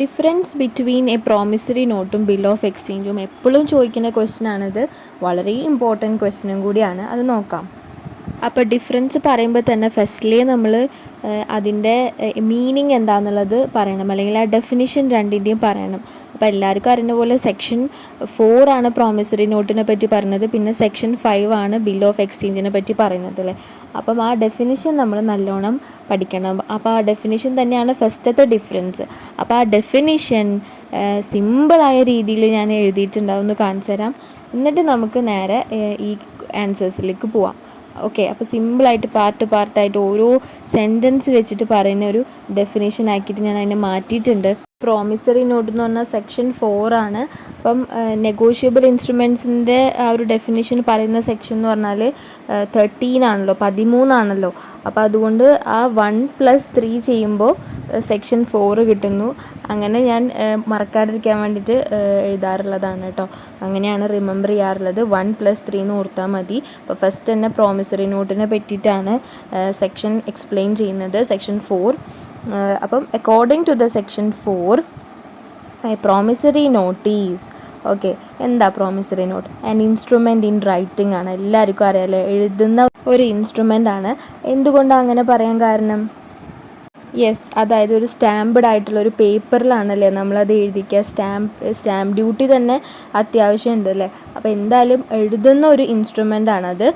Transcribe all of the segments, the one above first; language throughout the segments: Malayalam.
ഡിഫറൻസ് ബിറ്റ്വീൻ എ പ്രോമിസറി നോട്ടും ബിൽ ഓഫ് എക്സ്ചേഞ്ചും എപ്പോഴും ചോദിക്കുന്ന ക്വസ്റ്റ്യൻ ആണിത്. വളരെ ഇമ്പോർട്ടൻറ്റ് ക്വസ്റ്റ്യനും കൂടിയാണ്. അത് നോക്കാം. അപ്പോൾ ഡിഫറൻസ് പറയുമ്പോൾ തന്നെ ഫസ്റ്റ്ലി നമ്മൾ അതിൻ്റെ മീനിങ് എന്താണെന്നുള്ളത് പറയണം, അല്ലെങ്കിൽ ആ ഡെഫിനിഷൻ രണ്ടിൻ്റെയും പറയണം. അപ്പോൾ എല്ലാവർക്കും അറിയുന്ന പോലെ സെക്ഷൻ 4 ആണ് പ്രോമിസറി നോട്ടിനെ പറ്റി പറയുന്നത്, പിന്നെ സെക്ഷൻ 5 ആണ് ബിൽ ഓഫ് എക്സ്ചേഞ്ചിനെ പറ്റി പറയുന്നത് അല്ലേ. അപ്പം ആ ഡെഫിനിഷൻ നമ്മൾ നല്ലോണം പഠിക്കണം. അപ്പോൾ ആ ഡെഫിനിഷൻ തന്നെയാണ് ഫസ്റ്റത്തെ ഡിഫറൻസ്. അപ്പോൾ ആ ഡെഫിനിഷൻ സിമ്പിളായ രീതിയിൽ ഞാൻ എഴുതിയിട്ടുണ്ടാവും, ഒന്ന് കാണിച്ചു തരാം. എന്നിട്ട് നമുക്ക് നേരെ ഈ ആൻസേഴ്സിലേക്ക് പോവാം. ഓക്കെ, അപ്പോൾ സിമ്പിളായിട്ട് പാർട്ടായിട്ട് ഓരോ സെൻറ്റൻസ് വെച്ചിട്ട് പറയുന്ന ഒരു ഡെഫിനേഷൻ ആക്കിയിട്ട് ഞാൻ അതിനെ മാറ്റിയിട്ടുണ്ട്. പ്രോമിസറി നോട്ട് എന്ന് പറഞ്ഞാൽ സെക്ഷൻ 4 ആണ്. അപ്പം നെഗോഷ്യബിൾ ഇൻസ്ട്രുമെൻസിൻ്റെ ആ ഒരു ഡെഫിനേഷൻ പറയുന്ന സെക്ഷൻ എന്ന് പറഞ്ഞാൽ 13 ആണല്ലോ, 13 ആണല്ലോ. അപ്പോൾ അതുകൊണ്ട് ആ 1+3 ചെയ്യുമ്പോൾ സെക്ഷൻ 4 കിട്ടുന്നു. അങ്ങനെ ഞാൻ മറക്കാതിരിക്കാൻ വേണ്ടിയിട്ട് എഴുതാറുള്ളതാണ് കേട്ടോ. അങ്ങനെയാണ് റിമെമ്പർ ചെയ്യാറുള്ളത്. 1+3 എന്ന് ഓർത്താൽ മതി. അപ്പോൾ ഫസ്റ്റ് തന്നെ പ്രോമിസറി നോട്ടിനെ പറ്റിയിട്ടാണ് സെക്ഷൻ എക്സ്പ്ലെയിൻ ചെയ്യുന്നത്, സെക്ഷൻ 4. അപ്പം according to the section 4 promissory note is, okay, എന്താ promissory note? An instrument in writing ആണ്. എല്ലാവർക്കും അറിയാമല്ലേ, എഴുതുന്ന ഒരു ഇൻസ്ട്രുമെൻ്റ് ആണ്. എന്തുകൊണ്ടാണ് അങ്ങനെ പറയാൻ കാരണം? യെസ്, അതായത് ഒരു സ്റ്റാമ്പ്ഡ് ആയിട്ടുള്ള ഒരു പേപ്പറിലാണല്ലേ നമ്മളത് എഴുതിക്കുക. സ്റ്റാമ്പ് ഡ്യൂട്ടി തന്നെ അത്യാവശ്യം ഉണ്ട് അല്ലേ. അപ്പോൾ എന്തായാലും എഴുതുന്ന ഒരു ഇൻസ്ട്രുമെൻ്റ് ആണത്.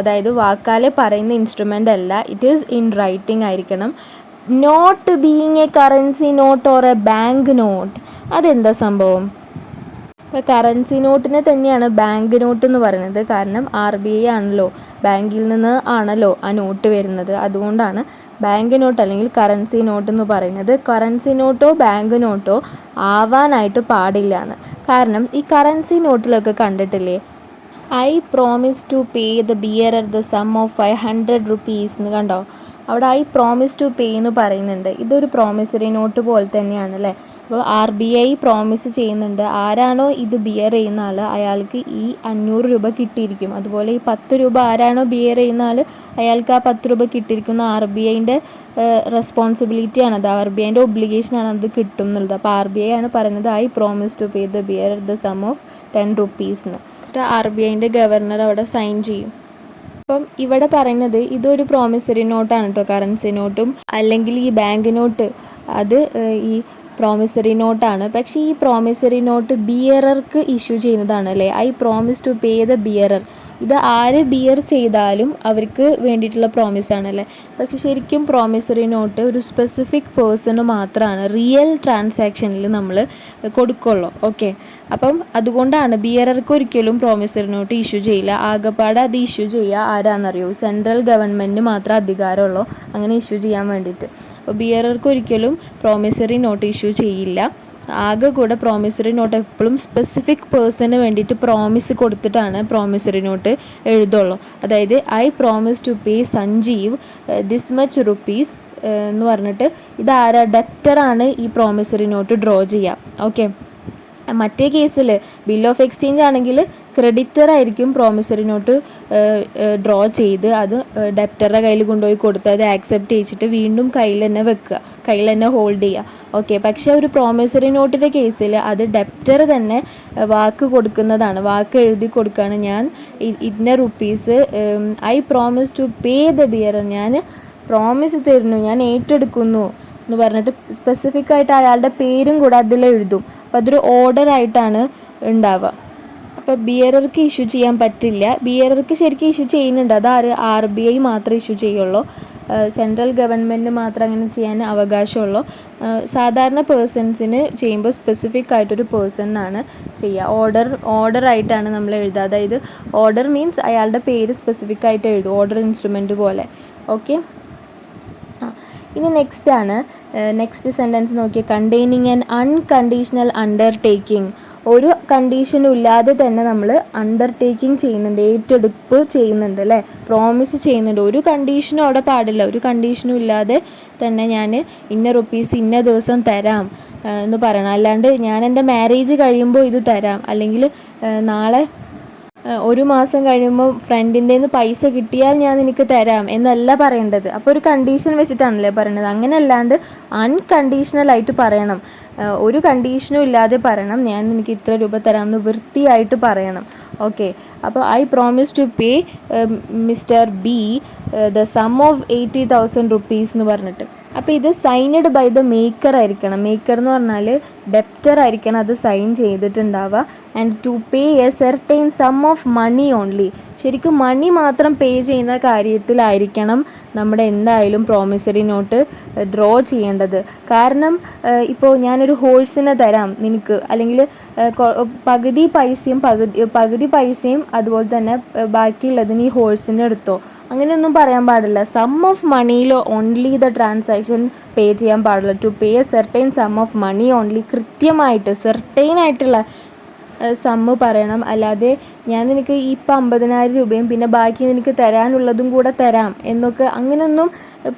അതായത് വാക്കാലെ പറയുന്ന ഇൻസ്ട്രുമെൻ്റ് അല്ല, ഇറ്റ് ഈസ് ഇൻ റൈറ്റിംഗ് ആയിരിക്കണം. Not being a currency note or a bank note, അതെന്താ സംഭവം? ഇപ്പോൾ കറൻസി നോട്ടിനെ തന്നെയാണ് ബാങ്ക് നോട്ട് എന്ന് പറയുന്നത്. കാരണം RBI ആണല്ലോ, ബാങ്കിൽ നിന്ന് ആണല്ലോ ആ നോട്ട് വരുന്നത്. അതുകൊണ്ടാണ് ബാങ്ക് നോട്ട് അല്ലെങ്കിൽ കറൻസി നോട്ട് എന്ന് പറയുന്നത്. കറൻസി നോട്ടോ ബാങ്ക് നോട്ടോ ആവാനായിട്ട് പാടില്ല എന്ന്. കാരണം ഈ കറൻസി നോട്ടിലൊക്കെ കണ്ടിട്ടില്ലേ, I promise to pay the bearer the sum of 500 rupees എന്ന് കണ്ടോ? അവിടെ ഐ പ്രോമിസ് ടു പേ എന്ന് പറയുന്നുണ്ട്. ഇതൊരു പ്രോമിസറി നോട്ട് പോലെ തന്നെയാണ് അല്ലേ. അപ്പോൾ RBI പ്രോമിസ് ചെയ്യുന്നുണ്ട്, ആരാണോ ഇത് ബിയർ ചെയ്യുന്ന ആൾ അയാൾക്ക് ഈ 500 രൂപ കിട്ടിയിരിക്കും. അതുപോലെ ഈ 10 രൂപ ആരാണോ ബിയർ ചെയ്യുന്ന ആൾ അയാൾക്ക് ആ 10 രൂപ കിട്ടിയിരിക്കുന്ന RBIൻ്റെ റെസ്പോൺസിബിലിറ്റിയാണ്, അത് RBIൻ്റെ ഒബ്ലിഗേഷനാണ്, അത് കിട്ടും എന്നുള്ളത്. അപ്പോൾ RBI ആണ് പറയുന്നത് I promise to pay the bearer the sum of 10 rupees എന്ന്. RBIൻ്റെ ഗവർണർ അവിടെ സൈൻ ചെയ്യും. അപ്പം ഇവിടെ പറയുന്നത് ഇതൊരു പ്രോമിസറി നോട്ടാണ് കേട്ടോ. കറൻസി നോട്ടും അല്ലെങ്കിൽ ഈ ബാങ്ക് നോട്ട് അത് ഈ പ്രോമിസറി നോട്ടാണ്. പക്ഷേ ഈ പ്രോമിസറി നോട്ട് ബിയറർക്ക് ഇഷ്യൂ ചെയ്യുന്നതാണ് അല്ലേ. I promise to pay the bearer, ഇത് ആര് ബിയർ ചെയ്താലും അവർക്ക് വേണ്ടിയിട്ടുള്ള പ്രോമിസാണ് അല്ലേ. പക്ഷെ ശരിക്കും പ്രോമിസറി നോട്ട് ഒരു സ്പെസിഫിക് പേഴ്സണ് മാത്രമാണ് റിയൽ ട്രാൻസാക്ഷനിൽ നമ്മൾ കൊടുക്കുള്ളൂ. ഓക്കെ, അപ്പം അതുകൊണ്ടാണ് ബിയറർക്ക് ഒരിക്കലും പ്രോമിസറി നോട്ട് ഇഷ്യൂ ചെയ്യില്ല. ആകെപ്പാടെ അത് ഇഷ്യൂ ചെയ്യുക ആരാണെന്നറിയോ? സെൻട്രൽ ഗവൺമെൻറ് മാത്രം അധികാരമുള്ളൂ അങ്ങനെ ഇഷ്യൂ ചെയ്യാൻ വേണ്ടിയിട്ട്. അപ്പോൾ ബിയറർക്ക് ഒരിക്കലും പ്രോമിസറി നോട്ട് ഇഷ്യൂ ചെയ്യില്ല. ആകെ കൂടെ പ്രോമിസറി നോട്ട് എപ്പോഴും സ്പെസിഫിക് പേഴ്സണിന് വേണ്ടിയിട്ട് പ്രോമിസ് കൊടുത്തിട്ടാണ് പ്രോമിസറി നോട്ട് എഴുതുള്ളൂ. അതായത് I promise to pay Sanjeev this much rupees എന്ന് പറഞ്ഞിട്ട് ഇതാരാ? ഡെപ്റ്ററാണ് ഈ പ്രോമിസറി നോട്ട് ഡ്രോ ചെയ്യുക. ഓക്കെ, മറ്റേ കേസിൽ ബിൽ ഓഫ് എക്സ്ചേഞ്ച് ആണെങ്കിൽ ക്രെഡിറ്റർ ആയിരിക്കും പ്രോമിസറി നോട്ട് ഡ്രോ ചെയ്ത് അത് ഡെപ്റ്ററുടെ കയ്യിൽ കൊണ്ടുപോയി കൊടുത്ത് അത് ആക്സെപ്റ്റ് ചെയ്യിച്ചിട്ട് വീണ്ടും കയ്യിൽ തന്നെ വെക്കുക, കയ്യിൽ തന്നെ ഹോൾഡ് ചെയ്യുക. ഓക്കെ, പക്ഷേ ഒരു പ്രോമിസറി നോട്ടിൻ്റെ കേസിൽ അത് ഡെപ്റ്റർ തന്നെ വാക്ക് കൊടുക്കുന്നതാണ്, വാക്ക് എഴുതി കൊടുക്കുകയാണ്. ഞാൻ ഇന്ന rupees I promise to pay the bearer, ഞാൻ പ്രോമിസ് തരുന്നു, ഞാൻ ഏറ്റെടുക്കുന്നു എന്ന് പറഞ്ഞിട്ട് സ്പെസിഫിക് ആയിട്ട് അയാളുടെ പേരും കൂടെ അതിൽ എഴുതും. അപ്പോൾ അതൊരു ഓർഡർ ആയിട്ടാണ് ഉണ്ടാവുക. അപ്പോൾ ബിയറർക്ക് ഇഷ്യൂ ചെയ്യാൻ പറ്റില്ല. ബിയറർക്ക് ശരിക്കും ഇഷ്യൂ ചെയ്യുന്നുണ്ട്, അത് RBI മാത്രമേ ഇഷ്യൂ ചെയ്യുള്ളൂ. സെൻട്രൽ ഗവൺമെൻറ് മാത്രം അങ്ങനെ ചെയ്യാൻ അവകാശമുള്ളൂ. സാധാരണ പേഴ്സൺസിന് ചെയ്യുമ്പോൾ സ്പെസിഫിക് ആയിട്ടൊരു പേഴ്സണിനാണ് ചെയ്യുക. ഓർഡർ ആയിട്ടാണ് നമ്മൾ എഴുതുക. അതായത് ഓർഡർ മീൻസ് അയാളുടെ പേര് സ്പെസിഫിക് ആയിട്ട് എഴുതും, ഓർഡർ ഇൻസ്ട്രുമെൻറ്റ് പോലെ. ഓക്കെ, ഇനി നെക്സ്റ്റ് സെൻറ്റൻസ് നോക്കിയാൽ കണ്ടെയ്നിങ് ആൻ അൺകണ്ടീഷണൽ അണ്ടർടേക്കിംഗ്. ഒരു കണ്ടീഷനും ഇല്ലാതെ തന്നെ നമ്മൾ അണ്ടർടേക്കിംഗ് ചെയ്യുന്നുണ്ട്, ഏറ്റെടുപ്പ് ചെയ്യുന്നുണ്ട് അല്ലേ, പ്രോമിസ് ചെയ്യുന്നുണ്ട്. ഒരു കണ്ടീഷനും അവിടെ പാടില്ല. ഒരു കണ്ടീഷനും ഇല്ലാതെ തന്നെ ഞാൻ ഇന്ന റുപ്പീസ് ഇന്ന ദിവസം തരാം എന്ന് പറയണം. അല്ലാണ്ട് ഞാൻ എൻ്റെ മാരേജ് കഴിയുമ്പോൾ ഇത് തരാം, അല്ലെങ്കിൽ നാളെ ഒരു മാസം കഴിയുമ്പോൾ ഫ്രണ്ടിൻ്റെ നിന്ന് പൈസ കിട്ടിയാൽ ഞാൻ നിനക്ക് തരാം എന്നല്ല പറയേണ്ടത്. അപ്പോൾ ഒരു കണ്ടീഷൻ വെച്ചിട്ടാണല്ലേ പറയണത്. അങ്ങനെ അല്ലാണ്ട് അൺകണ്ടീഷണലായിട്ട് പറയണം. ഒരു കണ്ടീഷനും ഇല്ലാതെ പറയണം, ഞാൻ നിനക്ക് ഇത്ര രൂപ തരാമെന്ന് വൃത്തിയായിട്ട് പറയണം. ഓക്കെ, അപ്പോൾ I promise to pay mister B the sum of 80,000 rupees എന്ന് പറഞ്ഞിട്ട്. അപ്പോൾ ഇത് സൈനഡ് ബൈ ദ മേക്കർ ആയിരിക്കണം. മേക്കർ എന്ന് പറഞ്ഞാൽ ഡെപ്റ്റർ ആയിരിക്കണം അത് സൈൻ ചെയ്തിട്ടുണ്ടാവുക. And to pay a certain sum of money only. ശരിക്കും മണി മാത്രം പേ ചെയ്യുന്ന കാര്യത്തിലായിരിക്കണം നമ്മുടെ എന്തായാലും പ്രോമിസറി നോട്ട് ഡ്രോ ചെയ്യേണ്ടത്. കാരണം ഇപ്പോൾ ഞാനൊരു ഹോഴ്സിനെ തരാം നിനക്ക്, അല്ലെങ്കിൽ പകുതി പൈസയും അതുപോലെ തന്നെ ബാക്കിയുള്ളതിന് ഈ ഹോഴ്സിന് എടുത്തോ, അങ്ങനെയൊന്നും പറയാൻ പാടില്ല. സം ഓഫ് മണിയിൽ ഓൺലി ദ ട്രാൻസാക്ഷൻ പേ ചെയ്യാൻ പാടില്ല. To pay a certain sum of money only, കൃത്യമായിട്ട് സെർട്ടൈൻ ആയിട്ടുള്ള സമ്മ് പറയണം. അല്ലാതെ ഞാൻ നിനക്ക് ഇപ്പം 50,000 രൂപയും പിന്നെ ബാക്കി നിനക്ക് തരാനുള്ളതും കൂടെ തരാം എന്നൊക്കെ അങ്ങനെയൊന്നും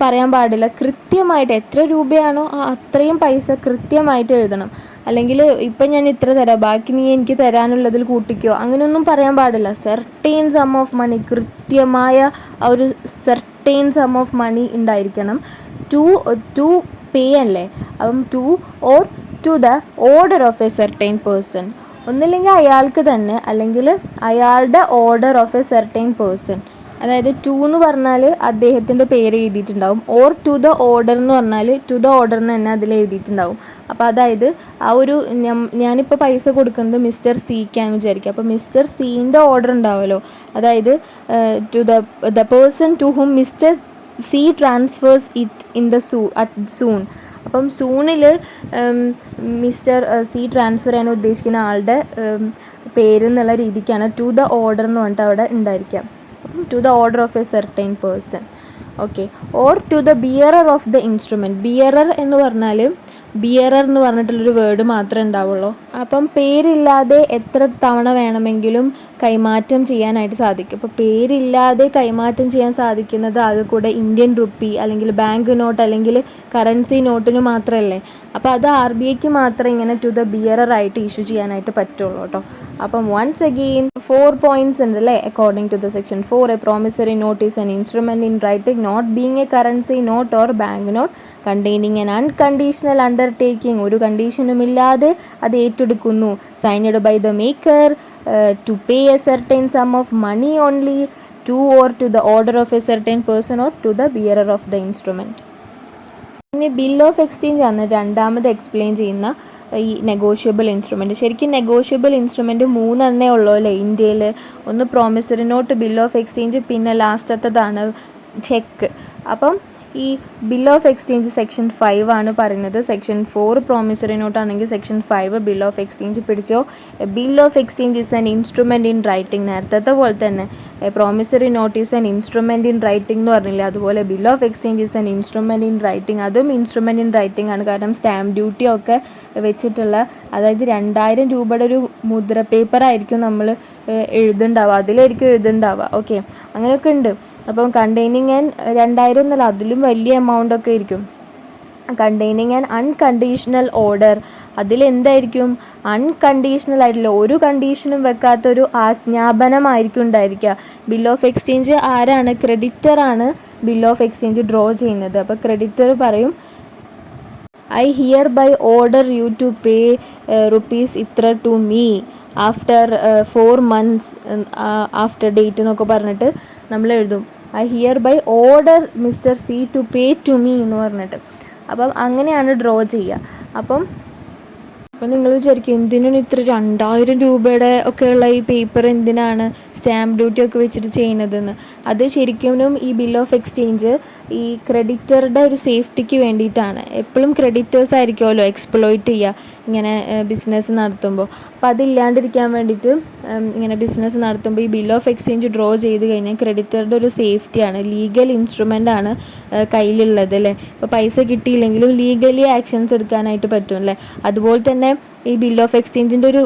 പറയാൻ പാടില്ല. കൃത്യമായിട്ട് എത്ര രൂപയാണോ അത്രയും പൈസ കൃത്യമായിട്ട് എഴുതണം. അല്ലെങ്കിൽ ഇപ്പം ഞാൻ ഇത്ര തരാം, ബാക്കി നീ എനിക്ക് തരാനുള്ളതിൽ കൂട്ടിക്കോ, അങ്ങനെയൊന്നും പറയാൻ പാടില്ല. സെർട്ടൈൻ സം ഓഫ് മണി, കൃത്യമായ ഒരു സെർട്ടൈൻ സം ഓഫ് മണി ഉണ്ടായിരിക്കണം. ടു പേ അല്ലേ, അപ്പം to or to the order of a certain person, ഒന്നില്ലെങ്കിൽ അയാൾക്ക് തന്നെ അല്ലെങ്കിൽ അയാളുടെ order of a certain person. അതായത് ടു എന്ന് പറഞ്ഞാൽ അദ്ദേഹത്തിൻ്റെ പേര് എഴുതിയിട്ടുണ്ടാവും, ഓർ ടു ദ ഓർഡർ എന്ന് പറഞ്ഞാൽ ടു ദ ഓർഡർ എന്ന് തന്നെ അതിൽ എഴുതിയിട്ടുണ്ടാവും. അപ്പോൾ അതായത് ആ ഒരു ഞാനിപ്പോൾ പൈസ കൊടുക്കുന്നത് മിസ്റ്റർ സിക്കാന്ന് വിചാരിക്കുക. അപ്പോൾ മിസ്റ്റർ സീൻ്റെ ഓർഡർ ഉണ്ടാവുമല്ലോ, അതായത് to the person to whom mister C transfers it in the soon. അപ്പം സൂണിൽ മിസ്റ്റർ സി ട്രാൻസ്ഫർ ചെയ്യാൻ ഉദ്ദേശിക്കുന്ന ആളുടെ പേരെന്നുള്ള രീതിക്കാണ് ടു ദ ഓർഡർ എന്ന് പറഞ്ഞിട്ട് അവിടെ ഉണ്ടായിരിക്കാം. അപ്പം to the order of a certain person. Okay, or to the bearer of the instrument. Bearer എന്ന് പറഞ്ഞാൽ ബിയറർ എന്ന് പറഞ്ഞിട്ടുള്ളൊരു വേർഡ് മാത്രമേ ഉണ്ടാവുള്ളൂ. അപ്പം പേരില്ലാതെ എത്ര തവണ വേണമെങ്കിലും കൈമാറ്റം ചെയ്യാനായിട്ട് സാധിക്കും. അപ്പോൾ പേരില്ലാതെ കൈമാറ്റം ചെയ്യാൻ സാധിക്കുന്നത് ആകെ കൂടെ ഇന്ത്യൻ റുപ്പി അല്ലെങ്കിൽ ബാങ്ക് നോട്ട് അല്ലെങ്കിൽ കറൻസി നോട്ടിന് മാത്രമല്ലേ. അപ്പോൾ അത് RBIക്ക് മാത്രമേ ഇങ്ങനെ ടു ദ ബിയറർ ആയിട്ട് ഇഷ്യൂ ചെയ്യാനായിട്ട് പറ്റുള്ളൂ കേട്ടോ. അപ്പം വൺസ് അഗെയിൻ 4 പോയിൻറ്റ്സ് ഉണ്ട് അല്ലേ. According to the section 4, a promissory note is an instrument in writing not being a currency note or bank note containing an unconditional undertaking. ഒരു കണ്ടീഷനുമില്ലാതെ അത് ഏറ്റെടുക്കുന്നു. Signed by the maker to pay a certain sum of money only, to or to the order of a certain person or to the bearer of the instrument. പിന്നെ ബിൽ ഓഫ് എക്സ്ചേഞ്ച് ആണ് രണ്ടാമത് എക്സ്പ്ലെയിൻ ചെയ്യുന്ന ഈ നെഗോഷ്യബിൾ ഇൻസ്ട്രുമെൻറ്റ്. ശരിക്കും നെഗോഷ്യബിൾ ഇൻസ്ട്രുമെൻറ്റ് 3 എണ്ണേ ഉള്ളൂ അല്ലേ ഇന്ത്യയിൽ. ഒന്ന് promissory note, bill of exchange, പിന്നെ ലാസ്റ്റത്തതാണ് ചെക്ക്. അപ്പം ഈ ബിൽ ഓഫ് എക്സ്ചേഞ്ച് സെക്ഷൻ 5 ആണ് പറയുന്നത്. സെക്ഷൻ 4 പ്രോമിസറി നോട്ട് ആണെങ്കിൽ സെക്ഷൻ 5 ബിൽ ഓഫ് എക്സ്ചേഞ്ച് പിടിച്ചോ. Bill of exchange is an instrument in writing. നേരത്തെ പോലെ തന്നെ promissory note is an instrument in writing എന്ന് പറഞ്ഞില്ല, അതുപോലെ bill of exchange is an instrument in writing. അതും ഇൻസ്ട്രുമെൻറ്റ് ഇൻ റൈറ്റിംഗ് ആണ്. കാരണം സ്റ്റാമ്പ് ഡ്യൂട്ടി ഒക്കെ വെച്ചിട്ടുള്ള, അതായത് 2000 രൂപയുടെ ഒരു മുദ്ര പേപ്പർ ആയിരിക്കും നമ്മൾ എഴുതുന്നുണ്ടാവുക, അതിലായിരിക്കും എഴുതുന്നുണ്ടാവുക. ഓക്കെ, അങ്ങനെയൊക്കെ ഉണ്ട്. അപ്പം കണ്ടെയ്നിങ് ആൻ 2000 എന്നല്ല, അതിലും വലിയ എമൗണ്ട് ഒക്കെ ആയിരിക്കും. കണ്ടെയ്നിങ് ആൻ അൺകണ്ടീഷണൽ ഓർഡർ, അതിലെന്തായിരിക്കും അൺകണ്ടീഷണൽ ആയിട്ടുള്ള ഒരു കണ്ടീഷനും വെക്കാത്തൊരു ആജ്ഞാപനമായിരിക്കും ഉണ്ടായിരിക്കുക. ബിൽ ഓഫ് എക്സ്ചേഞ്ച് ആരാണ്? ക്രെഡിറ്ററാണ് ബിൽ ഓഫ് എക്സ്ചേഞ്ച് ഡ്രോ ചെയ്യുന്നത്. അപ്പോൾ ക്രെഡിറ്റർ പറയും I hereby order you to pay rupees ഇത്ര to me after 4 months after date എന്നൊക്കെ പറഞ്ഞിട്ട് നമ്മൾ എഴുതും. I hereby order mister C to pay to me എന്ന് പറഞ്ഞിട്ട്. അപ്പം അങ്ങനെയാണ് ഡ്രോ ചെയ്യുക. അപ്പം നിങ്ങൾ വിചാരിക്കും എന്തിനാണ് ഇത്ര 2000 രൂപയുടെ ഒക്കെയുള്ള ഈ പേപ്പർ എന്തിനാണ് സ്റ്റാമ്പ് ഡ്യൂട്ടി ഒക്കെ വെച്ചിട്ട് ചെയ്യുന്നതെന്ന്. അത് ശരിക്കും ഈ ബിൽ ഓഫ് എക്സ്ചേഞ്ച് ഈ ക്രെഡിറ്ററുടെ ഒരു സേഫ്റ്റിക്ക് വേണ്ടിയിട്ടാണ്. എപ്പോഴും ക്രെഡിറ്റേഴ്സ് ആയിരിക്കുമല്ലോ എക്സ്പ്ലോയിറ്റ് ചെയ്യുക ഇങ്ങനെ ബിസിനസ് നടത്തുമ്പോൾ. അപ്പോൾ അതില്ലാണ്ടിരിക്കാൻ വേണ്ടിയിട്ട് ഇങ്ങനെ ബിസിനസ് നടത്തുമ്പോൾ ഈ ബിൽ ഓഫ് എക്സ്ചേഞ്ച് ഡ്രോ ചെയ്ത് കഴിഞ്ഞാൽ ക്രെഡിറ്ററുടെ ഒരു സേഫ്റ്റിയാണ്, ലീഗൽ ഇൻസ്ട്രുമെൻ്റ് ആണ് കയ്യിലുള്ളത് അല്ലേ. ഇപ്പോൾ പൈസ കിട്ടിയില്ലെങ്കിലും ലീഗലി ആക്ഷൻസ് എടുക്കാനായിട്ട് പറ്റും അല്ലേ. അതുപോലെ തന്നെ ഈ ബിൽ ഓഫ് എക്സ്ചേഞ്ചിൻ്റെ ഒരു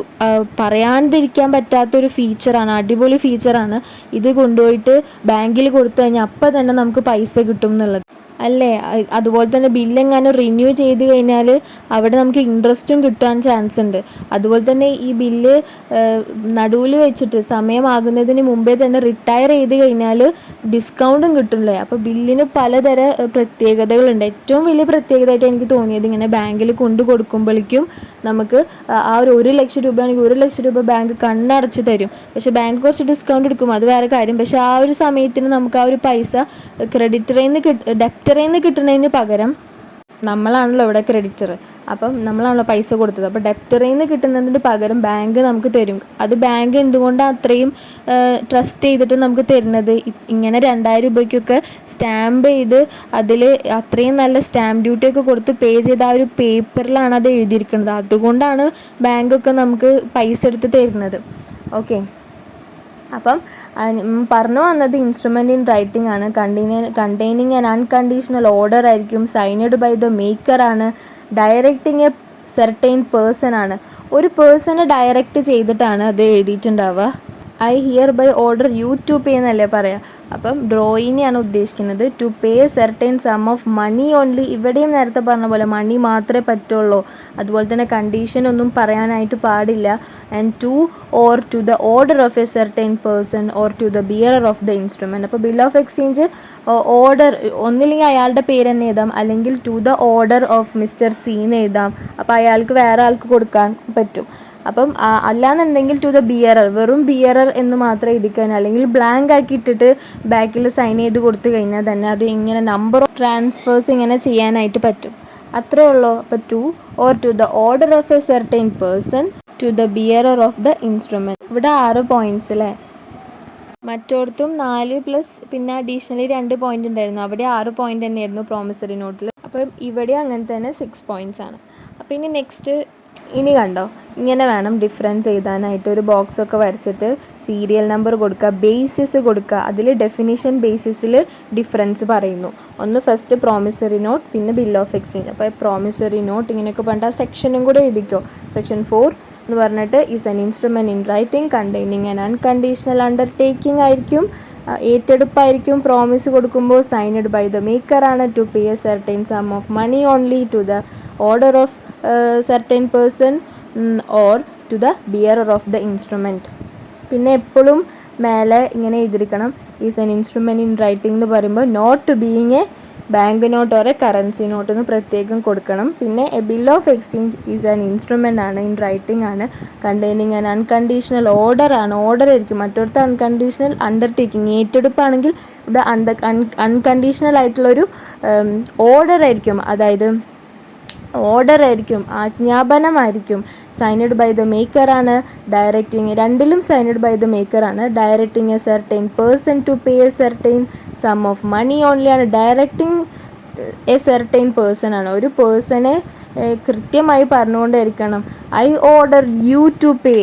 പറയാണ്ടിരിക്കാൻ പറ്റാത്തൊരു ഫീച്ചറാണ്, അടിപൊളി ഫീച്ചറാണ്. ഇത് കൊണ്ടുപോയിട്ട് ബാങ്കിൽ കൊടുത്തു കഴിഞ്ഞാൽ അപ്പം തന്നെ നമുക്ക് പൈസ കിട്ടും എന്നുള്ളത്. അല്ലേ? അതുപോലെ തന്നെ ബില്ലെങ്ങാനും റിന്യൂ ചെയ്ത് കഴിഞ്ഞാൽ അവിടെ നമുക്ക് ഇൻട്രസ്റ്റും കിട്ടാൻ ചാൻസ് ഉണ്ട്. അതുപോലെ തന്നെ ഈ ബില്ല് നടുവിൽ വെച്ചിട്ട് സമയമാകുന്നതിന് മുമ്പേ തന്നെ റിട്ടയർ ചെയ്ത് കഴിഞ്ഞാൽ ഡിസ്കൗണ്ടും കിട്ടില്ലേ. അപ്പോൾ ബില്ലിന് പലതര പ്രത്യേകതകളുണ്ട്. ഏറ്റവും വലിയ പ്രത്യേകതയായിട്ട് എനിക്ക് തോന്നിയത് ഇങ്ങനെ ബാങ്കിൽ കൊണ്ടു കൊടുക്കുമ്പോഴേക്കും നമുക്ക് ആ ഒരു 1,00,000 രൂപയാണെങ്കിൽ 1,00,000 രൂപ ബാങ്ക് കണ്ണടച്ച് തരും. പക്ഷേ ബാങ്ക് കുറച്ച് ഡിസ്കൗണ്ട് എടുക്കും, അത് വേറെ കാര്യം. പക്ഷേ ആ ഒരു സമയത്തിന് നമുക്ക് ആ ഒരു പൈസ ക്രെഡിറ്ററിൽ നിന്ന് ഡെപ്റ്ററിൽ നിന്ന് കിട്ടുന്നതിന് പകരം നമ്മളാണല്ലോ ഇവിടെ ക്രെഡിറ്റർ, അപ്പം നമ്മളാണല്ലോ പൈസ കൊടുത്തത്. അപ്പോൾ ഡെപ്റ്ററിൽ നിന്ന് കിട്ടുന്നതിന് പകരം ബാങ്ക് നമുക്ക് തരും. അത് ബാങ്ക് എന്തുകൊണ്ടാണ് അത്രയും ട്രസ്റ്റ് ചെയ്തിട്ട് നമുക്ക് തരുന്നത്? ഇങ്ങനെ 2,000 രൂപയ്ക്കൊക്കെ സ്റ്റാമ്പ് ചെയ്ത് അതിൽ അത്രയും നല്ല സ്റ്റാമ്പ് ഡ്യൂട്ടിയൊക്കെ കൊടുത്ത് പേ ചെയ്ത ആ ഒരു പേപ്പറിലാണ് അത് എഴുതിയിരിക്കുന്നത്. അതുകൊണ്ടാണ് ബാങ്കൊക്കെ നമുക്ക് പൈസ എടുത്ത് തരുന്നത്. ഓക്കെ, അപ്പം പറഞ്ഞു വന്നത് ഇൻസ്ട്രുമെൻ്റ് ഇൻ റൈറ്റിംഗ് ആണ്. കണ്ടെയ്നിങ് ആൻ അൺകണ്ടീഷണൽ ഓർഡർ ആയിരിക്കും. സൈനഡ് ബൈ ദ മേക്കർ ആണ്. ഡയറക്റ്റിംഗ് എ സെർട്ടൈൻ പേഴ്സൺ ആണ്. ഒരു പേഴ്സണെ ഡയറക്റ്റ് ചെയ്തിട്ടാണ് അത് എഴുതിയിട്ടുണ്ടാവുക. I hereby order you to pay എന്നല്ലേ പറയാം. അപ്പം ഡ്രോയിനെയാണ് ഉദ്ദേശിക്കുന്നത്. To pay certain sum of money only. ഇവിടെയും നേരത്തെ പറഞ്ഞ പോലെ മണി മാത്രമേ പറ്റുള്ളൂ. അതുപോലെ തന്നെ കണ്ടീഷൻ ഒന്നും പറയാനായിട്ട് പാടില്ല. And to or to the order of a certain person or to the bearer of the instrument. അപ്പോൾ ബിൽ ഓഫ് എക്സ്ചേഞ്ച് ഓർഡർ ഒന്നില്ലെങ്കിൽ അയാളുടെ പേര് തന്നെ എഴുതാം, അല്ലെങ്കിൽ to the order of mister സീന്ന് എഴുതാം. അപ്പോൾ അയാൾക്ക് വേറെ ആൾക്ക് കൊടുക്കാൻ പറ്റും. അപ്പം അല്ലാന്നുണ്ടെങ്കിൽ ടു ദ ബിയറർ, വെറും ബിയറർ എന്ന് മാത്രം എഴുതിക്കാൻ, അല്ലെങ്കിൽ ബ്ലാങ്ക് ആക്കി ഇട്ടിട്ട് ബാക്കിൽ സൈൻ ചെയ്ത് കൊടുത്തു കഴിഞ്ഞാൽ തന്നെ അത് ഇങ്ങനെ നമ്പർ ഓഫ് ട്രാൻസ്ഫേഴ്സ് ഇങ്ങനെ ചെയ്യാനായിട്ട് പറ്റും. അത്രേ ഉള്ളൂ. അപ്പോൾ to or to the order of a certain person to the bearer of the instrument. ഇവിടെ 6 പോയിൻറ്റ്സ് അല്ലേ? മറ്റോടത്തും 4 പ്ലസ് പിന്നെ അഡീഷണലി 2 പോയിൻ്റ് ഉണ്ടായിരുന്നു. അവിടെ 6 പോയിൻ്റ് തന്നെയായിരുന്നു പ്രോമിസറി നോട്ടിൽ. അപ്പം ഇവിടെ അങ്ങനെ തന്നെ 6 പോയിൻറ്റ്സ് ആണ്. അപ്പോൾ ഇനി നെക്സ്റ്റ്, ഇനി കണ്ടോ, ഇങ്ങനെ വേണം ഡിഫറൻസ് എഴുതാനായിട്ട്. ഒരു ബോക്സൊക്കെ വരച്ചിട്ട് സീരിയൽ നമ്പർ കൊടുക്കുക, ബേസിസ് കൊടുക്കുക, അതിൽ ഡെഫിനിഷൻ ബേസിസിൽ ഡിഫറൻസ് പറയുന്നു. ഒന്ന് ഫസ്റ്റ് പ്രോമിസറി നോട്ട്, പിന്നെ ബിൽ ഓഫ് എക്സ്ചേഞ്ച്. അപ്പോൾ പ്രോമിസറി നോട്ട് ഇങ്ങനെയൊക്കെ പറഞ്ഞിട്ട് ആ സെക്ഷനും കൂടെ എഴുതിക്കോ. സെക്ഷൻ 4 എന്ന് പറഞ്ഞിട്ട് is an instrument in writing containing an unconditional undertaking ആയിരിക്കും. ഏറ്റെടുപ്പായിരിക്കും. പ്രോമിസ് കൊടുക്കുമ്പോൾ സൈനഡ് ബൈ ദ മേക്കർ ആണ്. To pay a certain sum of money only to the order of certain person or to the bearer of the instrument. പിന്നെ എപ്പോഴും മേലെ ഇങ്ങനെ എഴുതിയിരിക്കണം, is an instrument in writing എന്ന് പറയുമ്പോൾ not being a bank note or a currency note എന്ന് പ്രത്യേകം കൊടുക്കണം. പിന്നെ a bill of exchange is an instrument ആണ്, ഇൻ റൈറ്റിംഗ് ആണ്. കണ്ടെയ്നിങ് ആൻ അൺകണ്ടീഷണൽ ഓർഡർ ആണ്, ഓർഡർ ആയിരിക്കും. മറ്റൊരുത്ത അൺകണ്ടീഷണൽ അണ്ടർടേക്കിംഗ്, ഏറ്റെടുപ്പാണെങ്കിൽ ഇവിടെ അൺകണ്ടീഷണൽ ആയിട്ടുള്ളൊരു ഓർഡർ ആയിരിക്കും. അതായത് ഓർഡർ ആയിരിക്കും, ആജ്ഞാപനമായിരിക്കും. സൈനഡ് ബൈ ദ മേക്കർ ആണ്. ഡയറക്റ്റിംഗ്, രണ്ടിലും സൈനഡ് ബൈ ദ മേക്കർ ആണ്. Directing a certain person to pay a certain sum of money only ആണ്. ഡയറക്റ്റിംഗ് എ സെർട്ടൈൻ പേഴ്സൺ ആണ്. ഒരു പേഴ്സണെ കൃത്യമായി പറഞ്ഞുകൊണ്ടിരിക്കണം. I order you to pay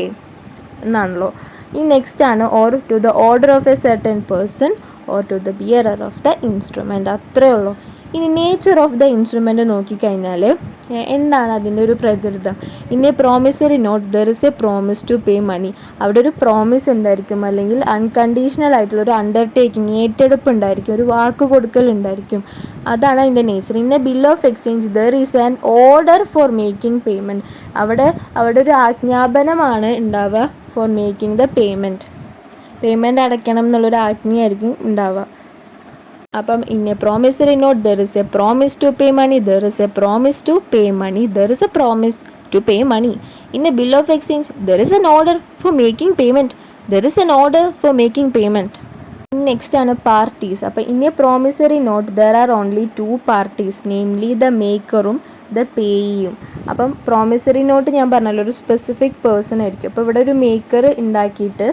എന്നാണല്ലോ. ഈ നെക്സ്റ്റ് ആണ് or to the order of a certain person or to the bearer of the instrument. അത്രേ ഉള്ളൂ. ഇനി നേച്ചർ ഓഫ് ദ ഇൻസ്ട്രുമെൻറ്റ് നോക്കിക്കഴിഞ്ഞാൽ എന്താണ് അതിൻ്റെ ഒരു പ്രകൃതം? In a promissory note there is a promise to pay money. അവിടെ ഒരു പ്രോമിസ് ഉണ്ടായിരിക്കും, അല്ലെങ്കിൽ അൺകണ്ടീഷണൽ ആയിട്ടുള്ളൊരു അണ്ടർടേക്കിംഗ്, ഏറ്റെടുപ്പ് ഉണ്ടായിരിക്കും, ഒരു വാക്ക് കൊടുക്കൽ ഉണ്ടായിരിക്കും. അതാണ് അതിൻ്റെ nature. In a bill of exchange there is an order for making payment. അവിടെ ഒരു ആജ്ഞാപനമാണ് ഉണ്ടാവുക ഫോർ മേക്കിംഗ് ദ പേയ്മെൻറ്റ് അടയ്ക്കണം എന്നുള്ളൊരു ആജ്ഞയായിരിക്കും ഉണ്ടാവുക. അപ്പം in a promissory note there is a promise to pay money, there is a promise to pay money, there is a promise to pay money. In a bill of exchange there is an order for making payment, there is an order for making payment. Next ആണ് പാർട്ടീസ്. അപ്പോൾ in a promissory note there are only 2 parties, namely the മേക്കറും ദ പേയിയും. അപ്പം പ്രോമിസറി നോട്ട് ഞാൻ പറഞ്ഞല്ലോ ഒരു സ്പെസിഫിക് പേഴ്സൺ ആയിരിക്കും. അപ്പോൾ ഇവിടെ ഒരു മേക്കർ ഉണ്ടാക്കിയിട്ട്,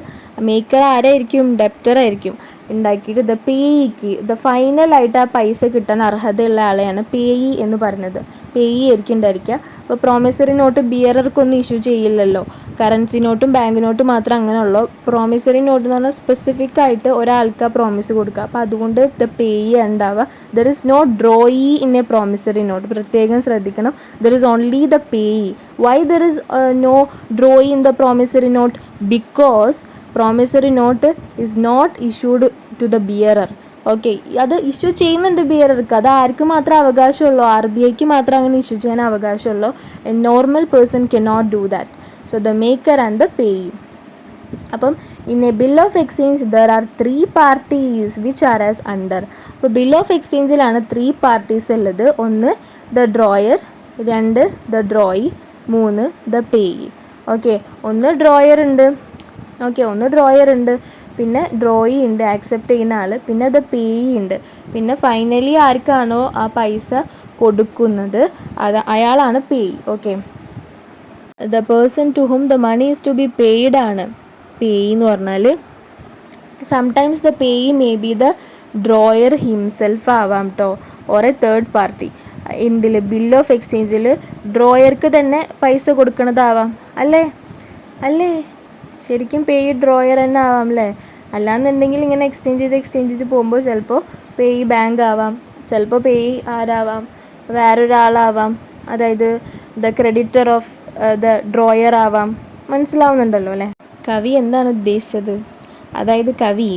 മേക്കർ ആരായിരിക്കും? ഡെപ്റ്റർ ആയിരിക്കും. ഉണ്ടാക്കിയിട്ട് ദ പേയിക്ക്, ദ ഫൈനലായിട്ട് ആ പൈസ കിട്ടാൻ അർഹതയുള്ള ആളെയാണ് പേയി എന്ന് പറയുന്നത്. പേയി ആയിരിക്കും ഉണ്ടായിരിക്കുക. അപ്പോൾ പ്രോമിസറി നോട്ട് ബിയറർക്കൊന്നും ഇഷ്യൂ ചെയ്യില്ലല്ലോ. കറൻസി നോട്ടും ബാങ്ക് നോട്ടും മാത്രം അങ്ങനെ ഉള്ളൂ. പ്രോമിസറി നോട്ട് എന്ന് പറഞ്ഞാൽ സ്പെസിഫിക് ആയിട്ട് ഒരാൾക്ക് പ്രോമിസ് കൊടുക്കുക. അപ്പോൾ അതുകൊണ്ട് ദ പേയി ഉണ്ടാവുക. There is no drawee in a promissory note. പ്രത്യേകം ശ്രദ്ധിക്കണം. There is only the payee. Why there is no drawee in the promissory note? Because promissory note is not issued to the bearer. Okay, അത് ഇഷ്യൂ ചെയ്യുന്നുണ്ട് ബിയറർക്ക്. അത് ആർക്ക് മാത്രമേ അവകാശമുള്ളൂ? RBIക്ക് മാത്രമേ അങ്ങനെ ഇഷ്യൂ ചെയ്യാൻ അവകാശമുള്ളൂ. A normal person cannot do that. So the maker and the payee. അപ്പം in a bill of exchange there are 3 parties which are as under. അപ്പോൾ ബിൽ ഓഫ് എക്സ്ചേഞ്ചിലാണ് 3 പാർട്ടീസ് ഉള്ളത്. 1 the drawer, 2 the drawee, 3 the payee. Okay, ഒന്ന് ഡ്രോയർ ഉണ്ട്, പിന്നെ ഡ്രോയി ഉണ്ട്, ആക്സെപ്റ്റ് ചെയ്യുന്ന ആൾ, പിന്നെ ദ പേയി ഉണ്ട്, പിന്നെ ഫൈനലി ആർക്കാണോ ആ പൈസ കൊടുക്കുന്നത് അയാളാണ് payee. Okay, the person to whom the money is to be paid ആണ് പേയി എന്ന് പറഞ്ഞാൽ. Sometimes the payee may be the drawer himself ആവാം കേട്ടോ, ഓർ എ തേർഡ് പാർട്ടി. എന്തിൽ? ബിൽ ഓഫ് എക്സ്ചേഞ്ചിൽ ഡ്രോയർക്ക് തന്നെ പൈസ കൊടുക്കണതാവാം അല്ലേ? ശരിക്കും പേയി ഡ്രോയർ തന്നെ ആവാം അല്ലേ? അല്ലാന്നുണ്ടെങ്കിൽ ഇങ്ങനെ എക്സ്ചേഞ്ച് ചെയ്ത് പോകുമ്പോൾ ചിലപ്പോൾ പേയി ബാങ്ക് ആവാം, ചിലപ്പോൾ പേയി ആരാവാം? വേറൊരാളാവാം, അതായത് the creditor of the drawer ആവാം. മനസ്സിലാവുന്നുണ്ടല്ലോ അല്ലേ കവി എന്താണ് ഉദ്ദേശിച്ചത്? അതായത് കവി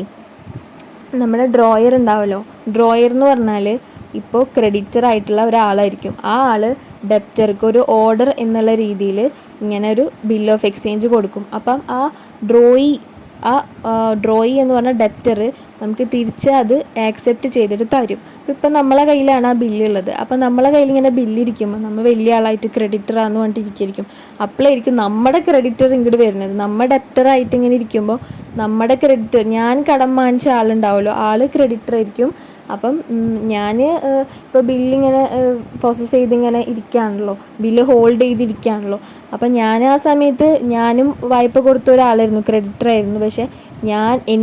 നമ്മുടെ ഡ്രോയർ ഉണ്ടാവുമല്ലോ, ഡ്രോയർ എന്ന് പറഞ്ഞാൽ ഇപ്പോൾ ക്രെഡിറ്റർ ആയിട്ടുള്ള ഒരാളായിരിക്കും. ആ ആൾ ഡെപ്റ്റർക്ക് ഒരു ഓർഡർ എന്നുള്ള രീതിയിൽ ഇങ്ങനെ ഒരു ബിൽ ഓഫ് എക്സ്ചേഞ്ച് കൊടുക്കും. അപ്പം ആ ഡ്രോയി എന്ന് പറഞ്ഞ ഡെപ്റ്റർ നമുക്ക് തിരിച്ച് അത് ആക്സെപ്റ്റ് ചെയ്തിട്ട് തരും. ഇപ്പം നമ്മളെ കയ്യിലാണ് ആ ബില്ലുള്ളത്. അപ്പം നമ്മളെ കയ്യിൽ ഇങ്ങനെ ബില്ലിരിക്കുമ്പോൾ നമ്മൾ വലിയ ആളായിട്ട് ക്രെഡിറ്ററാന്ന് പറഞ്ഞിട്ട് ഇരിക്കും. അപ്പോഴായിരിക്കും നമ്മുടെ ക്രെഡിറ്റർ ഇങ്ങോട്ട് വരുന്നത്. നമ്മൾ ഡെപ്റ്ററായിട്ട് ഇങ്ങനെ ഇരിക്കുമ്പോൾ നമ്മുടെ ക്രെഡിറ്റർ, ഞാൻ കടം വാങ്ങിച്ച ആളുണ്ടാവുമല്ലോ, ആൾ ക്രെഡിറ്റർ ആയിരിക്കും. അപ്പം ഞാൻ ഇപ്പോൾ ബില്ലിങ്ങനെ പ്രോസസ്സ് ചെയ്തിങ്ങനെ ഇരിക്കുകയാണല്ലോ, ബില്ല് ഹോൾഡ് ചെയ്തിരിക്കുകയാണല്ലോ. അപ്പം ഞാൻ ആ സമയത്ത് ഞാനും വായ്പ കൊടുത്ത ഒരാളായിരുന്നു, ക്രെഡിറ്ററായിരുന്നു. പക്ഷേ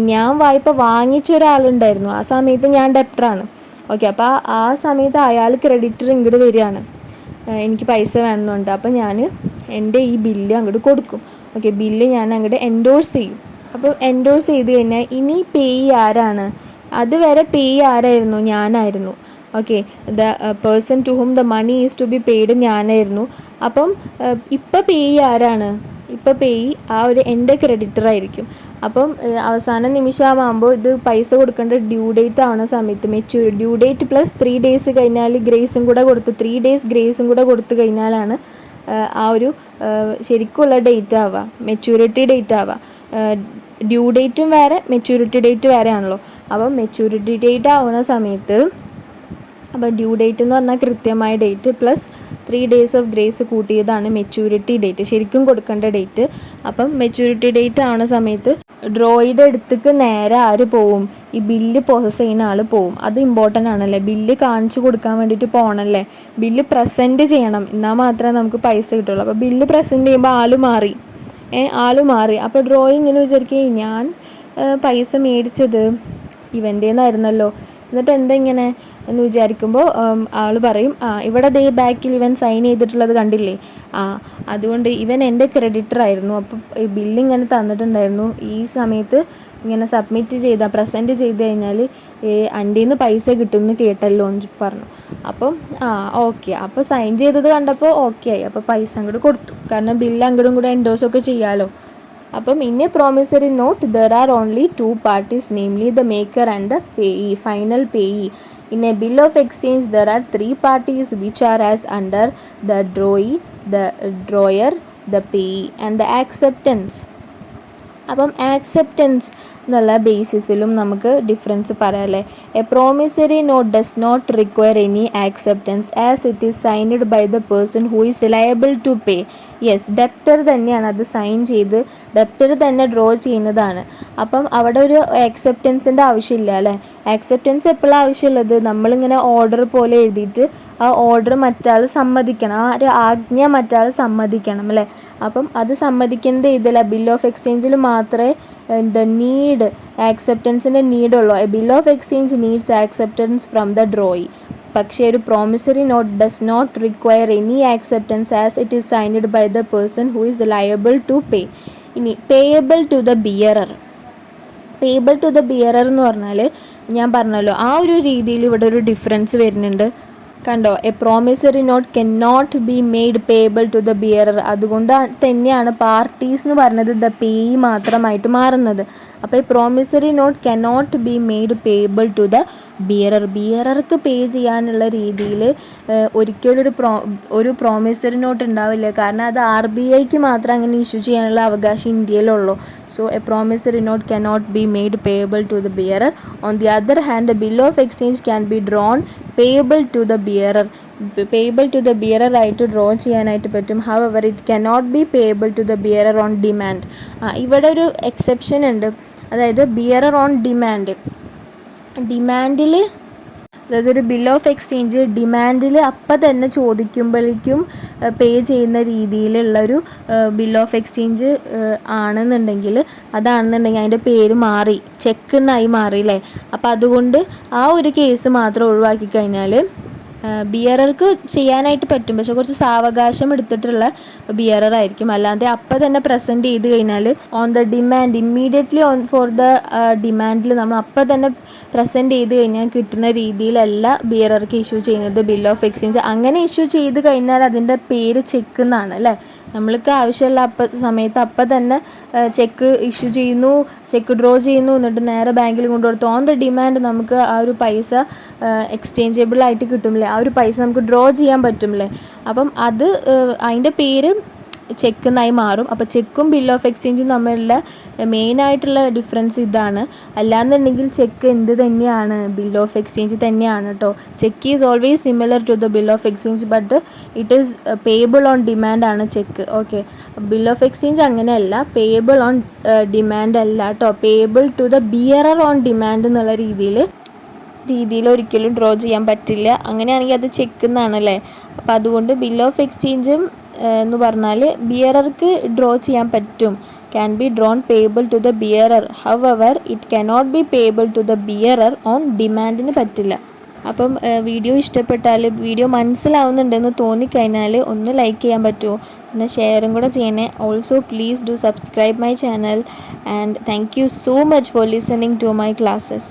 ഞാൻ വായ്പ വാങ്ങിച്ച ഒരാളുണ്ടായിരുന്നു. ആ സമയത്ത് ഞാൻ ഡെപ്റ്ററാണ്. ഓക്കെ, അപ്പോൾ ആ സമയത്ത് അയാൾ ക്രെഡിറ്റർ ഇങ്ങോട്ട് വരികയാണ്, എനിക്ക് പൈസ വേണമെന്നുണ്ട്. അപ്പം ഞാൻ എൻ്റെ ഈ ബില്ല് അങ്ങോട്ട് കൊടുക്കും. ഓക്കെ, ബില്ല് ഞാൻ അങ്ങോട്ട് എൻഡോഴ്സ് ചെയ്യും. അപ്പോൾ എൻഡോഴ്സ് ചെയ്ത് കഴിഞ്ഞാൽ ഇനി പേയി ആരാണ്? അതുവരെ പേയി ആരായിരുന്നു? ഞാനായിരുന്നു. Okay, the person to whom the money is to be paid ഞാനായിരുന്നു. അപ്പം ഇപ്പം പേയി ആരാണ്? ഇപ്പം പേയി ആ ഒരു എൻ്റെ ക്രെഡിറ്റർ ആയിരിക്കും. അപ്പം അവസാന നിമിഷമാകുമ്പോൾ ഇത് പൈസ കൊടുക്കേണ്ട ഡ്യൂ ഡേറ്റ് ആവുന്ന സമയത്ത് ഡ്യൂ ഡേറ്റ് പ്ലസ് 3 ഡേയ്സ് കഴിഞ്ഞാൽ ഗ്രേസും കൂടെ കൊടുത്ത് 3 ഡേയ്സ് ഗ്രേസും കൂടെ കൊടുത്തു കഴിഞ്ഞാലാണ് ആ ഒരു ശരിക്കുള്ള ഡേറ്റ് ആവുക, മെച്യൂരിറ്റി ഡേറ്റ് ആവുക. ഡ്യൂ ഡേറ്റും വേറെ മെച്യൂരിറ്റി ഡേറ്റ് വേറെ ആണല്ലോ. അപ്പം മെച്യൂരിറ്റി ഡേറ്റ് ആവുന്ന സമയത്ത്, അപ്പോൾ ഡ്യൂ ഡേറ്റ് എന്ന് പറഞ്ഞാൽ കൃത്യമായ date plus 3 days of grace കൂട്ടിയതാണ് മെച്യൂരിറ്റി ഡേറ്റ്, ശരിക്കും കൊടുക്കേണ്ട ഡേറ്റ്. അപ്പം മെച്യൂരിറ്റി ഡേറ്റ് ആവുന്ന സമയത്ത് ഡ്രോയിയുടെ അടുത്തേക്ക് നേരെ ആര് പോവും? ഈ ബില്ല് പ്രോസസ്സ് ചെയ്യുന്ന ആൾ പോവും. അത് ഇമ്പോർട്ടൻ്റ് ആണല്ലേ, ബില്ല് കാണിച്ചു കൊടുക്കാൻ വേണ്ടിയിട്ട് പോകണമല്ലേ, ബില്ല് പ്രസൻറ്റ് ചെയ്യണം, എന്നാൽ മാത്രമേ നമുക്ക് പൈസ കിട്ടുള്ളൂ. അപ്പോൾ ബില്ല് പ്രസൻറ്റ് ചെയ്യുമ്പോൾ ആൾ മാറി. അപ്പോൾ ഡ്രോയി ഇങ്ങനെ വിചാരിക്കുക, ഞാൻ പൈസ മേടിച്ചത് ഇവൻ്റെ നിന്നായിരുന്നല്ലോ, എന്നിട്ട് എന്താ ഇങ്ങനെ എന്ന് വിചാരിക്കുമ്പോൾ ആൾ പറയും, ഇവിടെ ദേ ബാക്കിൽ ഇവൻ സൈൻ ചെയ്തിട്ടുള്ളത് കണ്ടില്ലേ, അതുകൊണ്ട് ഇവൻ എൻ്റെ ക്രെഡിറ്റർ ആയിരുന്നു. അപ്പം ബില്ല് ഇങ്ങനെ തന്നിട്ടുണ്ടായിരുന്നു, ഈ സമയത്ത് ഇങ്ങനെ പ്രസൻറ്റ് ചെയ്ത് കഴിഞ്ഞാൽ എൻ്റെ നിന്ന് പൈസ കിട്ടുമെന്ന് കേട്ടല്ലോ എന്ന് പറഞ്ഞു. അപ്പം ഓക്കെ, അപ്പോൾ സൈൻ ചെയ്തത് കണ്ടപ്പോൾ ഓക്കെ ആയി. അപ്പോൾ പൈസ അങ്ങോട്ട് കൊടുത്തു, കാരണം ബില്ല് അങ്ങോട്ടും കൂടെ എൻഡോസൊക്കെ ചെയ്യാമല്ലോ. അപ്പം in a promissory note there are only 2 parties, namely the maker and the payee, final payee. In a bill of exchange, there are 3 parties which are as under: the drawee, the drawer, the payee, and the acceptance. അപ്പം ആക്സെപ്റ്റൻസ് എന്നുള്ള ബേസിസിലും നമുക്ക് ഡിഫറൻസ് പറയാമല്ലേ. A promissory note does not require any acceptance as it is signed by the person who is liable to pay. Yes, debtor തന്നെയാണ് അത് സൈൻ ചെയ്ത്, ഡെപ്റ്റർ തന്നെ ഡ്രോ ചെയ്യുന്നതാണ്. അപ്പം അവിടെ ഒരു ആക്സെപ്റ്റൻസിൻ്റെ ആവശ്യമില്ല അല്ലേ. ആക്സെപ്റ്റൻസ് എപ്പോഴാണ് ആവശ്യമുള്ളത്? നമ്മളിങ്ങനെ ഓർഡർ പോലെ എഴുതിയിട്ട് ആ ഓർഡർ മറ്റാൾ സമ്മതിക്കണം, ആ ഒരു ആജ്ഞ മറ്റാൾ സമ്മതിക്കണം അല്ലേ. അപ്പം അത് സമ്മതിക്കുന്നത് ഇതില്ല, ബിൽ ഓഫ് എക്സ്ചേഞ്ചിൽ മാത്രമേ ആക്സെപ്റ്റൻസിൻ്റെ നീഡുള്ളൂ. A bill of exchange needs acceptance from the drawee. പക്ഷേ ഒരു promissory note does not require any acceptance as it is signed by the person who is liable to pay. ഇനി payable to the bearer. Payable to the bearer എന്ന് പറഞ്ഞാൽ ഞാൻ പറഞ്ഞല്ലോ, ആ ഒരു രീതിയിൽ ഇവിടെ ഒരു ഡിഫറൻസ് വരുന്നുണ്ട്. കണ്ടോ, a promissory note can not be made payable to the bearer. അതുകൊണ്ട് തന്നെയാണ് പാർട്ടീസ് എന്ന് പറഞ്ഞത് ദ പേയി മാത്രമായിട്ട് മാറുന്നത്. അപ്പോൾ ഈ promissory note cannot be made payable to the ബിയറർക്ക് പേ ചെയ്യാനുള്ള രീതിയിൽ ഒരിക്കലും ഒരു പ്രോമിസറി നോട്ട് ഉണ്ടാവില്ല. കാരണം അത് RBIക്ക് മാത്രം അങ്ങനെ ഇഷ്യൂ ചെയ്യാനുള്ള അവകാശം ഇന്ത്യയിലുള്ളൂ. So a promissory note cannot be made payable to the bearer. On the other hand a bill of exchange can be drawn payable to the bearer. Payable to the bearer ആയിട്ട് ഡ്രോ ചെയ്യാനായിട്ട് പറ്റും. However it cannot be payable to the bearer on demand. ഇവിടെ ഒരു എക്സെപ്ഷൻ ഉണ്ട്. അതായത് ബിയറർ ഓൺ ഡിമാൻഡിൽ, അതായത് ഒരു ബിൽ ഓഫ് എക്സ്ചേഞ്ച് ഡിമാൻഡിൽ അപ്പം തന്നെ ചോദിക്കുമ്പോഴേക്കും പേ ചെയ്യുന്ന രീതിയിലുള്ളൊരു ബിൽ ഓഫ് എക്സ്ചേഞ്ച് അതാണെന്നുണ്ടെങ്കിൽ അതിൻ്റെ പേര് മാറി, ചെക്ക് എന്നായി മാറിയില്ലേ. അപ്പോൾ അതുകൊണ്ട് ആ ഒരു കേസ് മാത്രം ഒഴിവാക്കി കഴിഞ്ഞാൽ ബിയറർക്ക് ചെയ്യാനായിട്ട് പറ്റും. പക്ഷെ കുറച്ച് സാവകാശം എടുത്തിട്ടുള്ള ബിയറർ ആയിരിക്കും. അല്ലാതെ അപ്പം തന്നെ പ്രസൻറ്റ് ചെയ്ത് കഴിഞ്ഞാൽ on the demand, immediately for the ഡിമാൻഡിൽ നമ്മൾ അപ്പം തന്നെ പ്രസൻറ്റ് ചെയ്ത് കഴിഞ്ഞാൽ കിട്ടുന്ന രീതിയിലല്ല ബിയറർക്ക് ഇഷ്യൂ ചെയ്യുന്നത് ബിൽ ഓഫ് എക്സ്ചേഞ്ച്. അങ്ങനെ ഇഷ്യൂ ചെയ്ത് കഴിഞ്ഞാൽ അതിൻ്റെ പേര് ചെക്ക് എന്നാണ് അല്ലേ. നമ്മൾക്ക് ആവശ്യമുള്ള സമയത്ത് അപ്പം തന്നെ ചെക്ക് ഇഷ്യൂ ചെയ്യുന്നു, ചെക്ക് ഡ്രോ ചെയ്യുന്നു, എന്നിട്ട് നേരെ ബാങ്കിൽ കൊണ്ടുകൊടുത്തു. ഓൺ ദ ഡിമാൻഡ് നമുക്ക് ആ ഒരു പൈസ എക്സ്ചേഞ്ചബിൾ ആയിട്ട് കിട്ടുമില്ലേ, ആ ഒരു പൈസ നമുക്ക് ഡ്രോ ചെയ്യാൻ പറ്റുമില്ലേ. അപ്പം അതിൻ്റെ പേര് ചെക്ക് എന്നായി മാറും. അപ്പോൾ ചെക്കും ബിൽ ഓഫ് എക്സ്ചേഞ്ചും തമ്മിലുള്ള മെയിനായിട്ടുള്ള ഡിഫറൻസ് ഇതാണ്. അല്ലാന്നുണ്ടെങ്കിൽ ചെക്ക് എന്ത് തന്നെയാണ്, ബിൽ ഓഫ് എക്സ്ചേഞ്ച് തന്നെയാണ് കേട്ടോ. Cheque is always similar to the bill of exchange, but it is payable on demand ആണ് cheque. Okay, bill of exchange അങ്ങനെയല്ല, പേയബിൾ ഓൺ ഡിമാൻഡ് അല്ല കേട്ടോ. Payable to the bearer on demand എന്നുള്ള രീതിയിൽ ഒരിക്കലും ഡ്രോ ചെയ്യാൻ പറ്റില്ല. അങ്ങനെയാണെങ്കിൽ അത് ചെക്ക് എന്നാണല്ലേ. അപ്പോൾ അതുകൊണ്ട് ബിൽ ഓഫ് എക്സ്ചേഞ്ചും എന്ന് പറഞ്ഞാൽ ബിയറർക്ക് ഡ്രോ ചെയ്യാൻ പറ്റും, can be drawn payable to the bearer. However it cannot be payable to the bearer on ഡിമാൻഡിന് പറ്റില്ല. അപ്പം വീഡിയോ ഇഷ്ടപ്പെട്ടാൽ, വീഡിയോ മനസ്സിലാവുന്നുണ്ടെന്ന് തോന്നിക്കഴിഞ്ഞാൽ ഒന്ന് ലൈക്ക് ചെയ്യാൻ പറ്റുമോ, പിന്നെ ഷെയറും കൂടെ ചെയ്യണേ. Also please do subscribe my channel and thank you so much for listening to my classes.